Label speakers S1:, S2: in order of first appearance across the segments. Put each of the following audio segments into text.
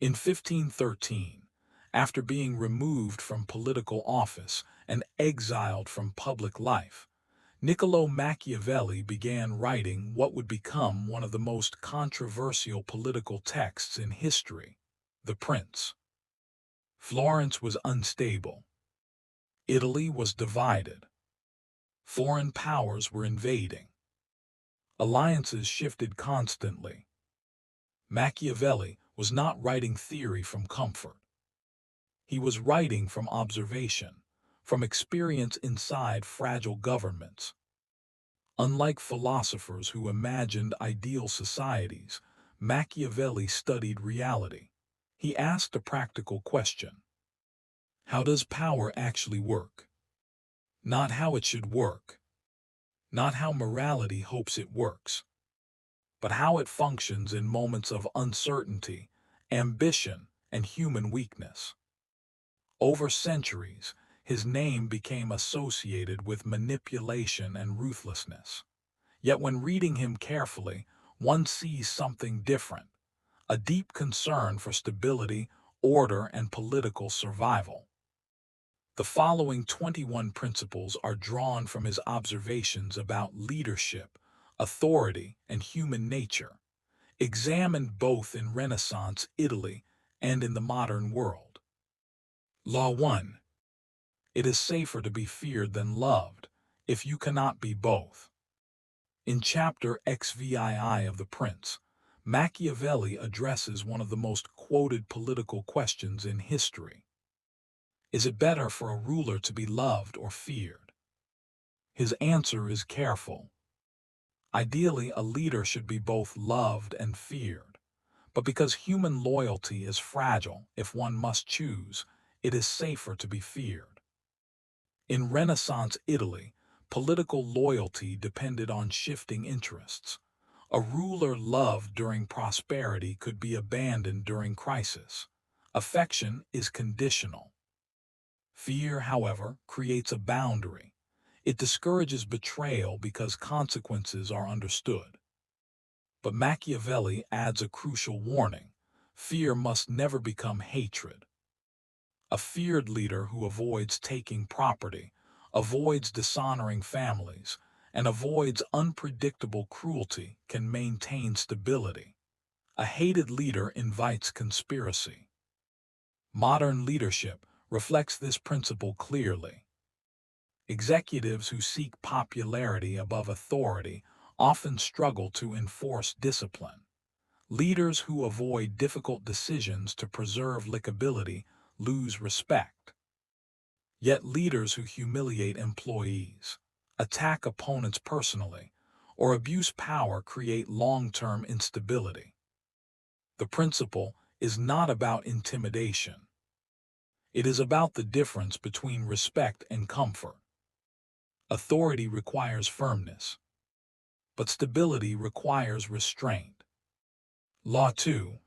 S1: In 1513, after being removed from political office and exiled from public life, Niccolò Machiavelli began writing what would become one of the most controversial political texts in history, The Prince. Florence was unstable. Italy was divided. Foreign powers were invading. Alliances shifted constantly. Machiavelli was not writing theory from comfort. He was writing from observation, from experience inside fragile governments. Unlike philosophers who imagined ideal societies, Machiavelli studied reality. He asked a practical question. How does power actually work? Not how it should work. Not how morality hopes it works, but how it functions in moments of uncertainty, ambition, and human weakness. Over centuries, his name became associated with manipulation and ruthlessness. Yet when reading him carefully, one sees something different, a deep concern for stability, order, and political survival. The following 21 principles are drawn from his observations about leadership, authority, and human nature, examined both in Renaissance Italy and in the modern world. Law 1. It is safer to be feared than loved, if you cannot be both. In chapter XVII of The Prince, Machiavelli addresses one of the most quoted political questions in history. Is it better for a ruler to be loved or feared? His answer is careful. Ideally, a leader should be both loved and feared. But because human loyalty is fragile, if one must choose, it is safer to be feared. In Renaissance Italy, political loyalty depended on shifting interests. A ruler loved during prosperity could be abandoned during crisis. Affection is conditional. Fear, however, creates a boundary. It discourages betrayal because consequences are understood. But Machiavelli adds a crucial warning. Fear must never become hatred. A feared leader who avoids taking property, avoids dishonoring families, and avoids unpredictable cruelty can maintain stability. A hated leader invites conspiracy. Modern leadership reflects this principle clearly. Executives who seek popularity above authority often struggle to enforce discipline. Leaders who avoid difficult decisions to preserve likability lose respect. Yet leaders who humiliate employees, attack opponents personally, or abuse power create long-term instability. The principle is not about intimidation. It is about the difference between respect and comfort. Authority requires firmness, but stability requires restraint. Law 2.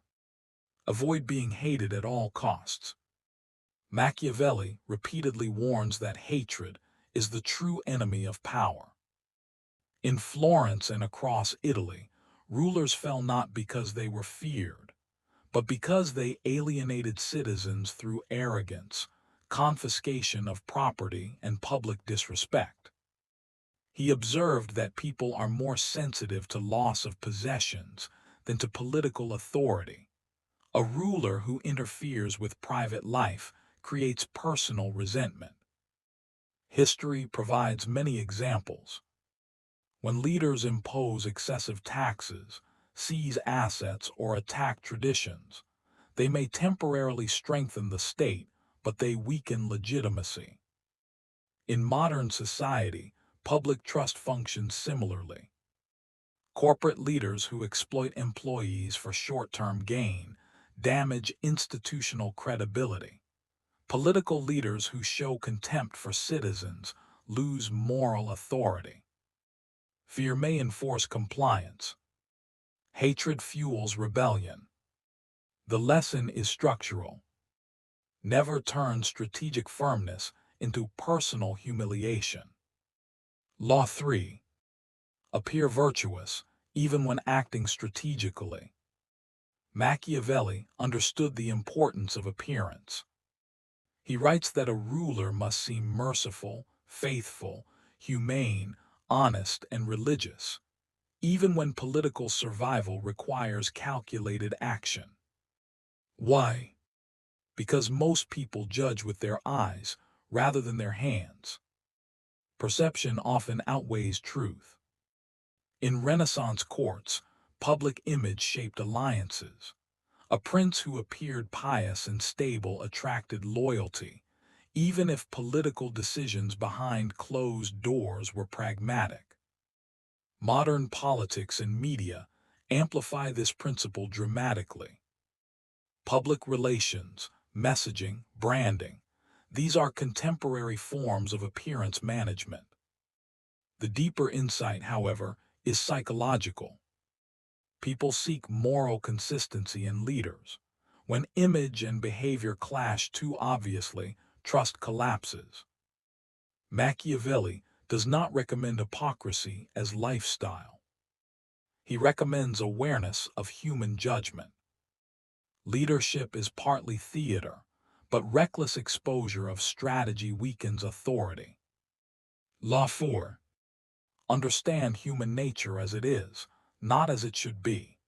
S1: Avoid being hated at all costs. Machiavelli repeatedly warns that hatred is the true enemy of power. In Florence and across Italy, rulers fell not because they were feared, but because they alienated citizens through arrogance, confiscation of property, and public disrespect. He observed that people are more sensitive to loss of possessions than to political authority. A ruler who interferes with private life creates personal resentment. History provides many examples. When leaders impose excessive taxes, seize assets, or attack traditions, they may temporarily strengthen the state, but they weaken legitimacy. In modern society, public trust functions similarly. Corporate leaders who exploit employees for short-term gain damage institutional credibility. Political leaders who show contempt for citizens lose moral authority. Fear may enforce compliance. Hatred fuels rebellion. The lesson is structural. Never turn strategic firmness into personal humiliation. Law 3. Appear virtuous, even when acting strategically. Machiavelli understood the importance of appearance. He writes that a ruler must seem merciful, faithful, humane, honest, and religious, even when political survival requires calculated action. Why? Because most people judge with their eyes rather than their hands. Perception often outweighs truth. In Renaissance courts, public image shaped alliances. A prince who appeared pious and stable attracted loyalty, even if political decisions behind closed doors were pragmatic. Modern politics and media amplify this principle dramatically. Public relations, messaging, branding, these are contemporary forms of appearance management. The deeper insight, however, is psychological. People seek moral consistency in leaders. When image and behavior clash too obviously, trust collapses. Machiavelli does not recommend hypocrisy as lifestyle. He recommends awareness of human judgment. Leadership is partly theater, but reckless exposure of strategy weakens authority. Law 4. Understand human nature as it is, not as it should be.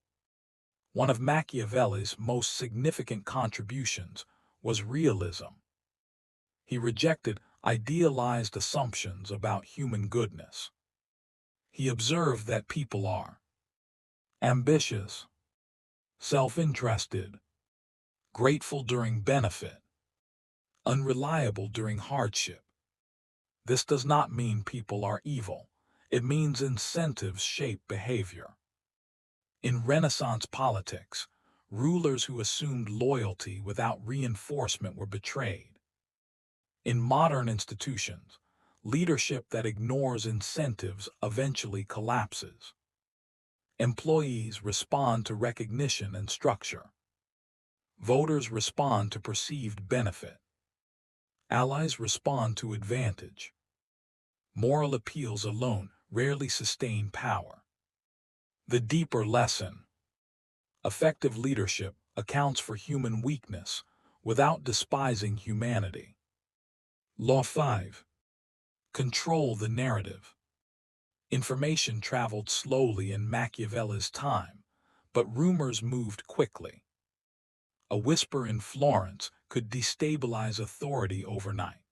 S1: One of Machiavelli's most significant contributions was realism. He rejected idealized assumptions about human goodness. He observed that people are ambitious, self-interested, grateful during benefit, unreliable during hardship. This does not mean people are evil. It means incentives shape behavior. In Renaissance politics, rulers who assumed loyalty without reinforcement were betrayed. In modern institutions, leadership that ignores incentives eventually collapses. Employees respond to recognition and structure. Voters respond to perceived benefit. Allies respond to advantage. Moral appeals alone rarely sustain power. The deeper lesson: effective leadership accounts for human weakness without despising humanity. Law 5. Control the narrative. Information traveled slowly in Machiavelli's time, but rumors moved quickly. A whisper in Florence could destabilize authority overnight.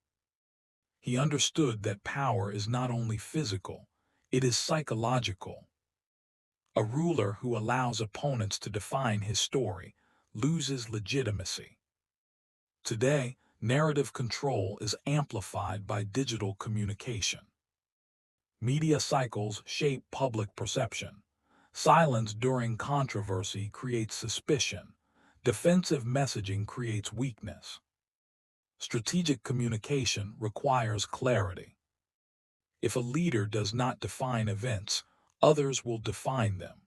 S1: He understood that power is not only physical, it is psychological. A ruler who allows opponents to define his story loses legitimacy. Today, narrative control is amplified by digital communication. Media cycles shape public perception. Silence during controversy creates suspicion. Defensive messaging creates weakness. Strategic communication requires clarity. If a leader does not define events, others will define them.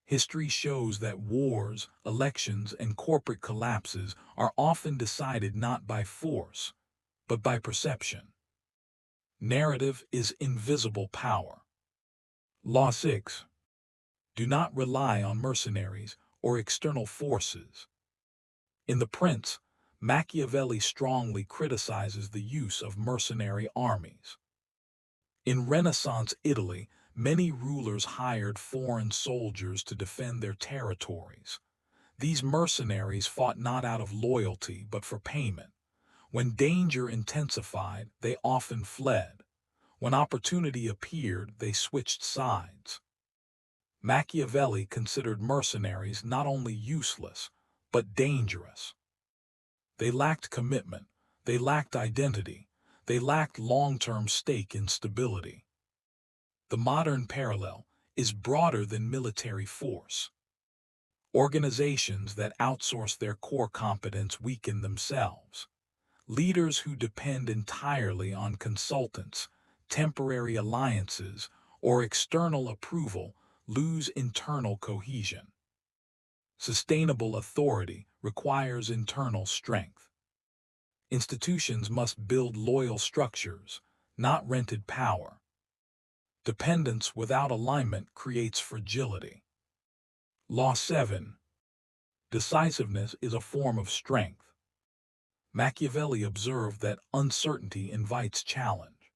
S1: History shows that wars, elections, and corporate collapses are often decided not by force, but by perception. Narrative is invisible power. Law 6. Do not rely on mercenaries or external forces. In The Prince, Machiavelli strongly criticizes the use of mercenary armies. In Renaissance Italy, many rulers hired foreign soldiers to defend their territories. These mercenaries fought not out of loyalty but for payment. When danger intensified, they often fled. When opportunity appeared, they switched sides. Machiavelli considered mercenaries not only useless, but dangerous. They lacked commitment, they lacked identity, they lacked long-term stake in stability. The modern parallel is broader than military force. Organizations that outsource their core competence weaken themselves. Leaders who depend entirely on consultants, temporary alliances, or external approval lose internal cohesion. Sustainable authority requires internal strength. Institutions must build loyal structures, not rented power. Dependence without alignment creates fragility. Law 7. Decisiveness is a form of strength. Machiavelli observed that uncertainty invites challenge.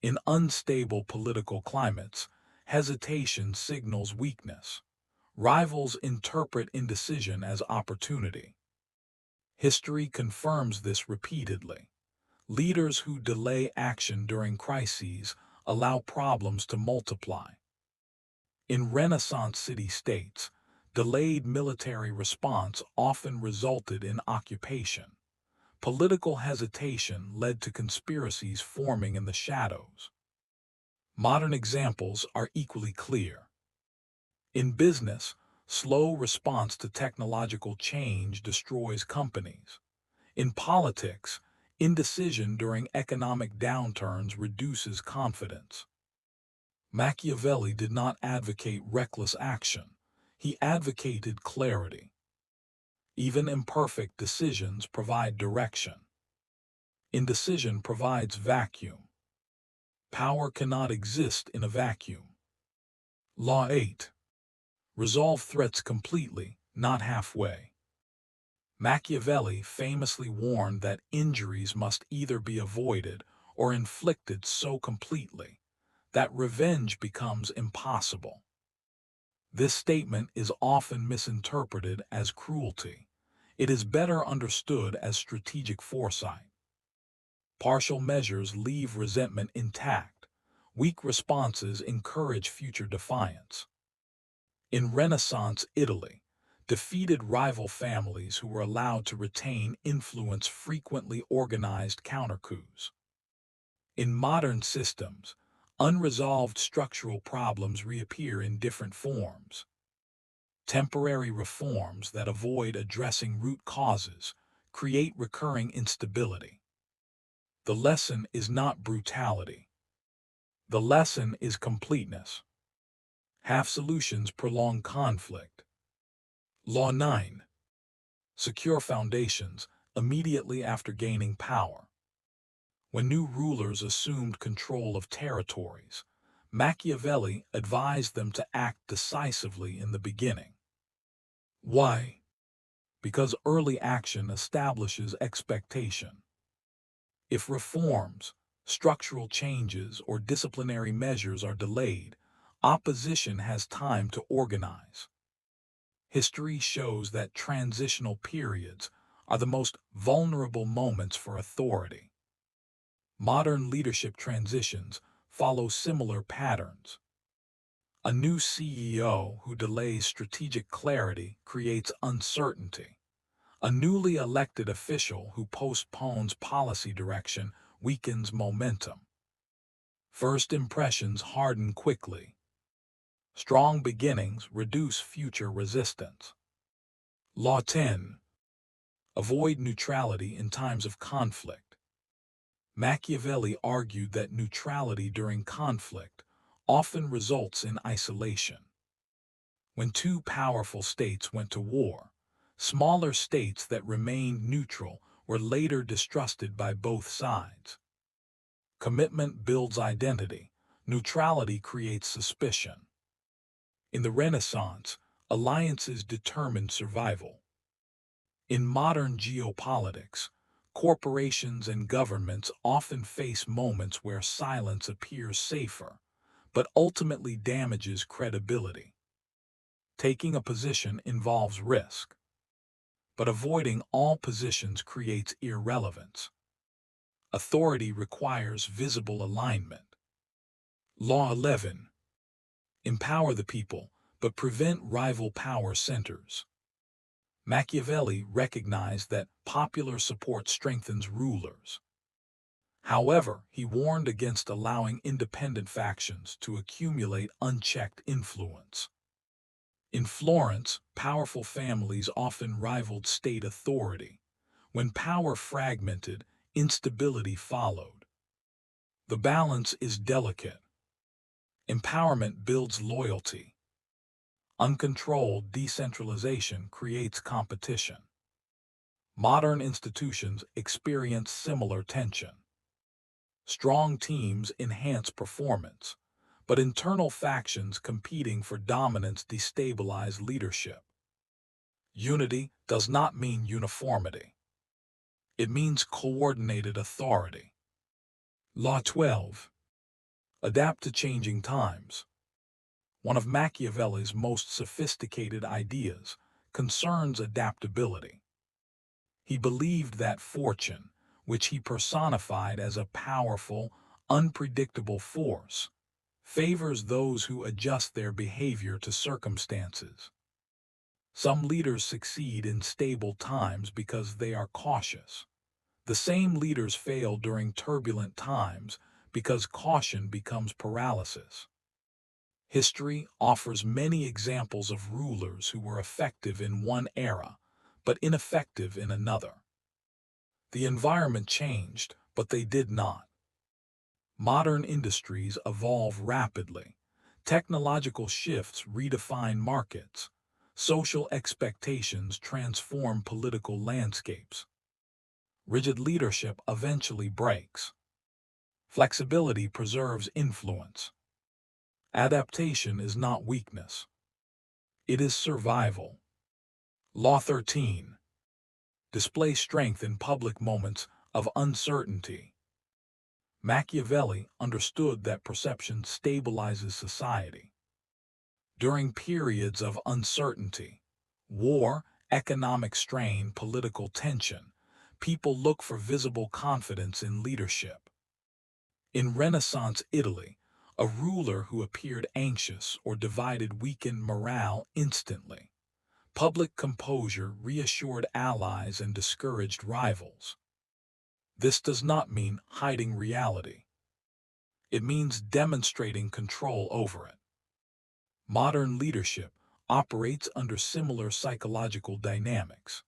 S1: In unstable political climates, hesitation signals weakness. Rivals interpret indecision as opportunity. History confirms this repeatedly. Leaders who delay action during crises allow problems to multiply. In Renaissance city-states, delayed military response often resulted in occupation. Political hesitation led to conspiracies forming in the shadows. Modern examples are equally clear. In business, slow response to technological change destroys companies. In politics, indecision during economic downturns reduces confidence. Machiavelli did not advocate reckless action. He advocated clarity. Even imperfect decisions provide direction. Indecision provides vacuum. Power cannot exist in a vacuum. Law 8. Resolve threats completely, not halfway. Machiavelli famously warned that injuries must either be avoided or inflicted so completely that revenge becomes impossible. This statement is often misinterpreted as cruelty. It is better understood as strategic foresight. Partial measures leave resentment intact. Weak responses encourage future defiance. In Renaissance Italy, defeated rival families who were allowed to retain influence frequently organized counter-coups. In modern systems, unresolved structural problems reappear in different forms. Temporary reforms that avoid addressing root causes create recurring instability. The lesson is not brutality. The lesson is completeness. Half solutions prolong conflict. Law 9. Secure foundations immediately after gaining power. When new rulers assumed control of territories, Machiavelli advised them to act decisively in the beginning. Why? Because early action establishes expectation. If reforms, structural changes, or disciplinary measures are delayed, opposition has time to organize. History shows that transitional periods are the most vulnerable moments for authority. Modern leadership transitions follow similar patterns. A new CEO who delays strategic clarity creates uncertainty. A newly elected official who postpones policy direction weakens momentum. First impressions harden quickly. Strong beginnings reduce future resistance. Law 10. Avoid neutrality in times of conflict. Machiavelli argued that neutrality during conflict often results in isolation. When two powerful states went to war, smaller states that remained neutral were later distrusted by both sides. Commitment builds identity. Neutrality creates suspicion. In the Renaissance, alliances determined survival. In modern geopolitics, corporations and governments often face moments where silence appears safer, but ultimately damages credibility. Taking a position involves risk, but avoiding all positions creates irrelevance. Authority requires visible alignment. Law 11. Empower the people, but prevent rival power centers. Machiavelli recognized that popular support strengthens rulers. However, he warned against allowing independent factions to accumulate unchecked influence. In Florence, powerful families often rivaled state authority. When power fragmented, instability followed. The balance is delicate. Empowerment builds loyalty. Uncontrolled decentralization creates competition. Modern institutions experience similar tension. Strong teams enhance performance, but internal factions competing for dominance destabilize leadership. Unity does not mean uniformity. It means coordinated authority. Law 12. Adapt to changing times. One of Machiavelli's most sophisticated ideas concerns adaptability. He believed that fortune, which he personified as a powerful, unpredictable force, favors those who adjust their behavior to circumstances. Some leaders succeed in stable times because they are cautious. The same leaders fail during turbulent times because caution becomes paralysis. History offers many examples of rulers who were effective in one era, but ineffective in another. The environment changed, but they did not. Modern industries evolve rapidly. Technological shifts redefine markets. Social expectations transform political landscapes. Rigid leadership eventually breaks. Flexibility preserves influence. Adaptation is not weakness. It is survival. Law 13. Display strength in public moments of uncertainty. Machiavelli understood that perception stabilizes society. During periods of uncertainty, war, economic strain, political tension, people look for visible confidence in leadership. In Renaissance Italy, a ruler who appeared anxious or divided weakened morale instantly. Public composure reassured allies and discouraged rivals. This does not mean hiding reality. It means demonstrating control over it. Modern leadership operates under similar psychological dynamics.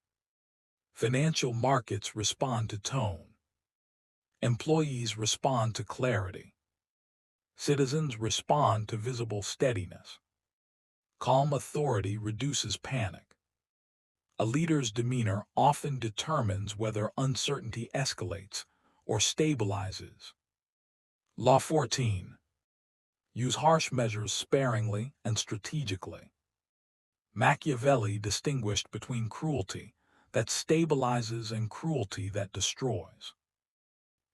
S1: Financial markets respond to tone. Employees respond to clarity. Citizens respond to visible steadiness. Calm authority reduces panic. A leader's demeanor often determines whether uncertainty escalates or stabilizes. Law 14. Use harsh measures sparingly and strategically. Machiavelli distinguished between cruelty that stabilizes and cruelty that destroys.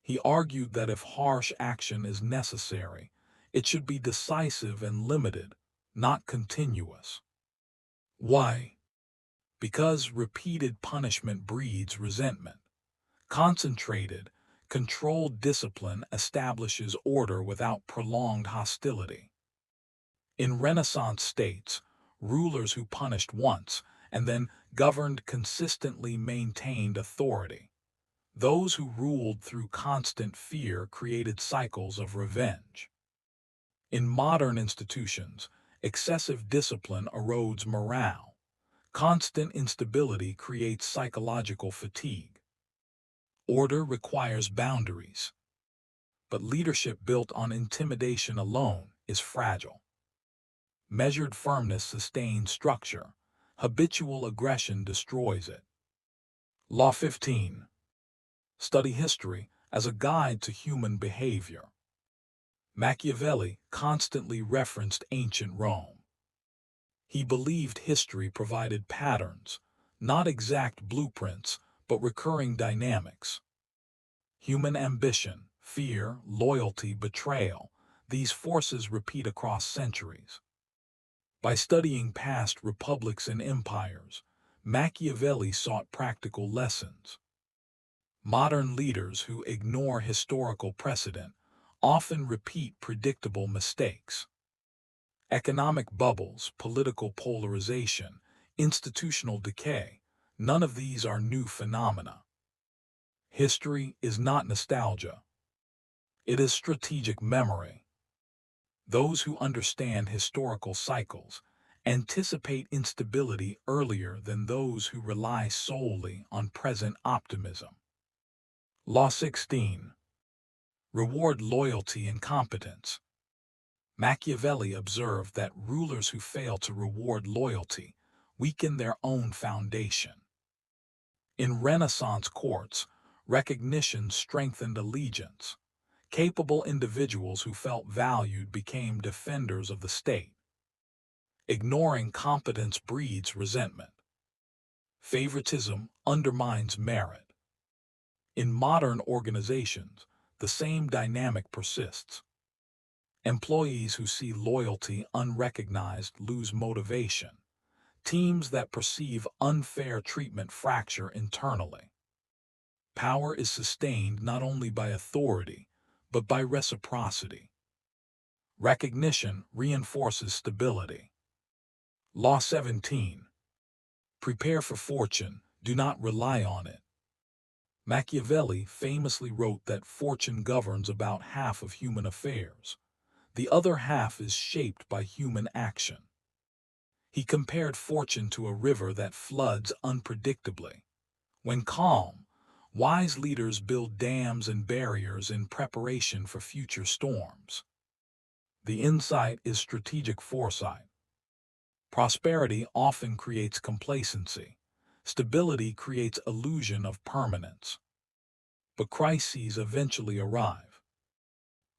S1: He argued that if harsh action is necessary, it should be decisive and limited, not continuous. Why? Because repeated punishment breeds resentment. Concentrated, controlled discipline establishes order without prolonged hostility. In Renaissance states, rulers who punished once and then governed consistently maintained authority. Those who ruled through constant fear created cycles of revenge. In modern institutions, excessive discipline erodes morale. Constant instability creates psychological fatigue. Order requires boundaries, but leadership built on intimidation alone is fragile. Measured firmness sustains structure. Habitual aggression destroys it. Law 15. Study history as a guide to human behavior. Machiavelli constantly referenced ancient Rome. He believed history provided patterns, not exact blueprints, but recurring dynamics. Human ambition, fear, loyalty, betrayal, these forces repeat across centuries. By studying past republics and empires, Machiavelli sought practical lessons. Modern leaders who ignore historical precedent often repeat predictable mistakes. Economic bubbles, political polarization, institutional decay, none of these are new phenomena. History is not nostalgia. It is strategic memory. Those who understand historical cycles anticipate instability earlier than those who rely solely on present optimism. Law 16. Reward loyalty and competence. Machiavelli observed that rulers who fail to reward loyalty weaken their own foundation. In Renaissance courts, recognition strengthened allegiance. Capable individuals who felt valued became defenders of the state. Ignoring competence breeds resentment. Favoritism undermines merit. In modern organizations, the same dynamic persists. Employees who see loyalty unrecognized lose motivation. Teams that perceive unfair treatment fracture internally. Power is sustained not only by authority, but by reciprocity. Recognition reinforces stability. Law 17. Prepare for fortune, do not rely on it. Machiavelli famously wrote that fortune governs about half of human affairs. The other half is shaped by human action. He compared fortune to a river that floods unpredictably. When calm, wise leaders build dams and barriers in preparation for future storms. The insight is strategic foresight. Prosperity often creates complacency. Stability creates illusion of permanence. But crises eventually arrive.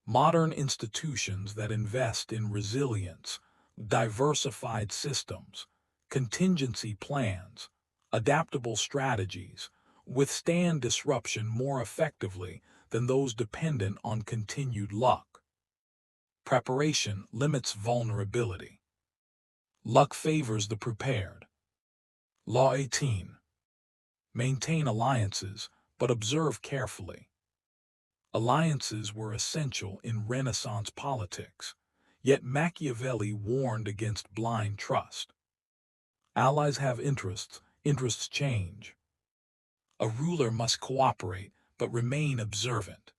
S1: Modern institutions that invest in resilience, diversified systems, contingency plans, adaptable strategies, withstand disruption more effectively than those dependent on continued luck. Preparation limits vulnerability. Luck favors the prepared. Law 18. Maintain alliances, but observe carefully. Alliances were essential in Renaissance politics, yet Machiavelli warned against blind trust. Allies have interests, interests change. A ruler must cooperate, but remain observant.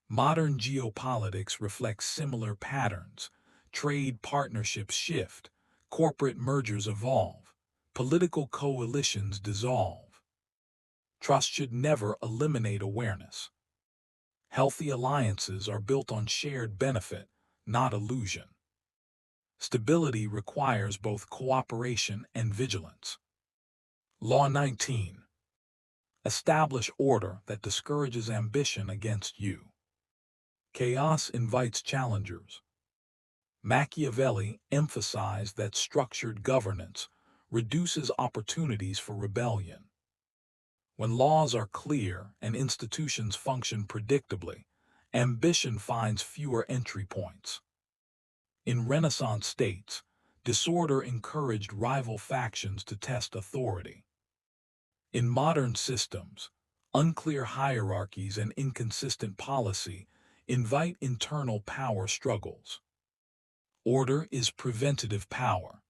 S1: Modern geopolitics reflects similar patterns. Trade partnerships shift, corporate mergers evolve, political coalitions dissolve. Trust should never eliminate awareness. Healthy alliances are built on shared benefit, not illusion. Stability requires both cooperation and vigilance. Law 19. Establish order that discourages ambition against you. Chaos invites challengers. Machiavelli emphasized that structured governance reduces opportunities for rebellion. When laws are clear and institutions function predictably, ambition finds fewer entry points. In Renaissance states, disorder encouraged rival factions to test authority. In modern systems, unclear hierarchies and inconsistent policy invite internal power struggles. Order is preventative power.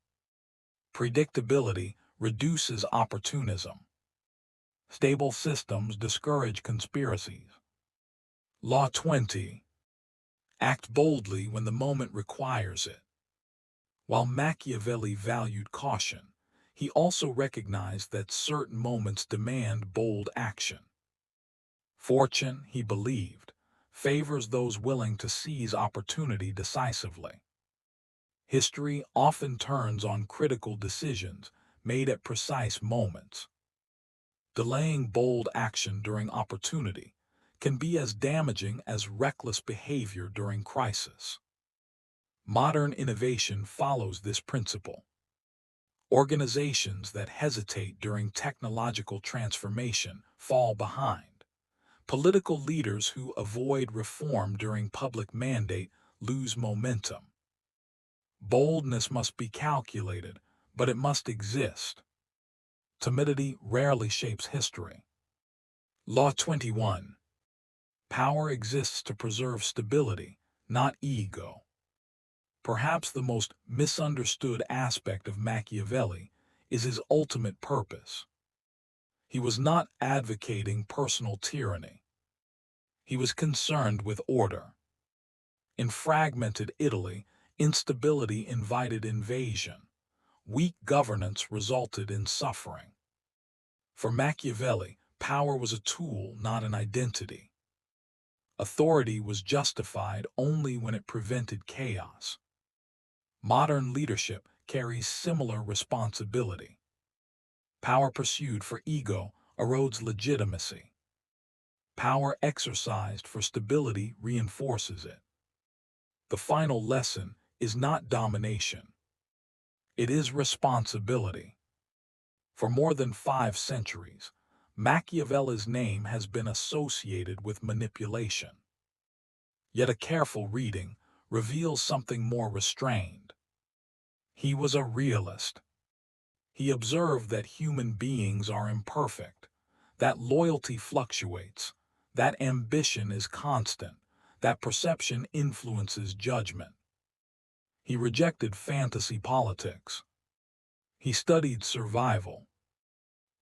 S1: Predictability reduces opportunism. Stable systems discourage conspiracies. Law 20. Act boldly when the moment requires it. While Machiavelli valued caution, he also recognized that certain moments demand bold action. Fortune, he believed, favors those willing to seize opportunity decisively. History often turns on critical decisions made at precise moments. Delaying bold action during opportunity can be as damaging as reckless behavior during crisis. Modern innovation follows this principle. Organizations that hesitate during technological transformation fall behind. Political leaders who avoid reform during public mandate lose momentum. Boldness must be calculated, but it must exist. Timidity rarely shapes history. Law 21. Power exists to preserve stability, not ego. Perhaps the most misunderstood aspect of Machiavelli is his ultimate purpose. He was not advocating personal tyranny. He was concerned with order. In fragmented Italy, instability invited invasion. Weak governance resulted in suffering. For Machiavelli, power was a tool, not an identity. Authority was justified only when it prevented chaos. Modern leadership carries similar responsibility. Power pursued for ego erodes legitimacy. Power exercised for stability reinforces it. The final lesson is not domination. It is responsibility. For more than 5 centuries, Machiavelli's name has been associated with manipulation. Yet a careful reading reveals something more restrained. He was a realist. He observed that human beings are imperfect, that loyalty fluctuates, that ambition is constant, that perception influences judgment. He rejected fantasy politics. He studied survival.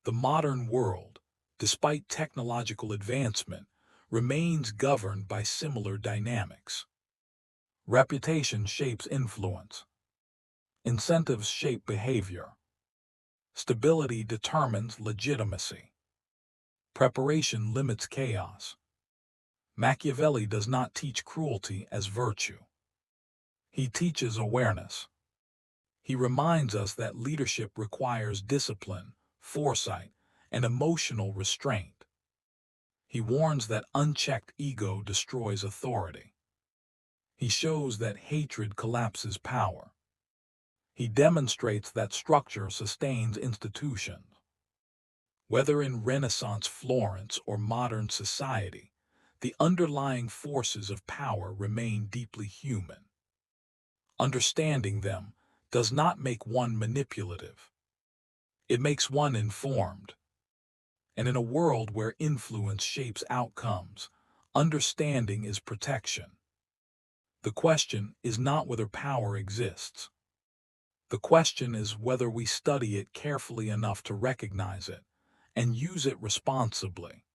S1: The modern world, despite technological advancement, remains governed by similar dynamics. Reputation shapes influence. Incentives shape behavior. Stability determines legitimacy. Preparation limits chaos. Machiavelli does not teach cruelty as virtue. He teaches awareness. He reminds us that leadership requires discipline, foresight, and emotional restraint. He warns that unchecked ego destroys authority. He shows that hatred collapses power. He demonstrates that structure sustains institutions. Whether in Renaissance Florence or modern society, the underlying forces of power remain deeply human. Understanding them does not make one manipulative. It makes one informed. And in a world where influence shapes outcomes, understanding is protection. The question is not whether power exists. The question is whether we study it carefully enough to recognize it and use it responsibly.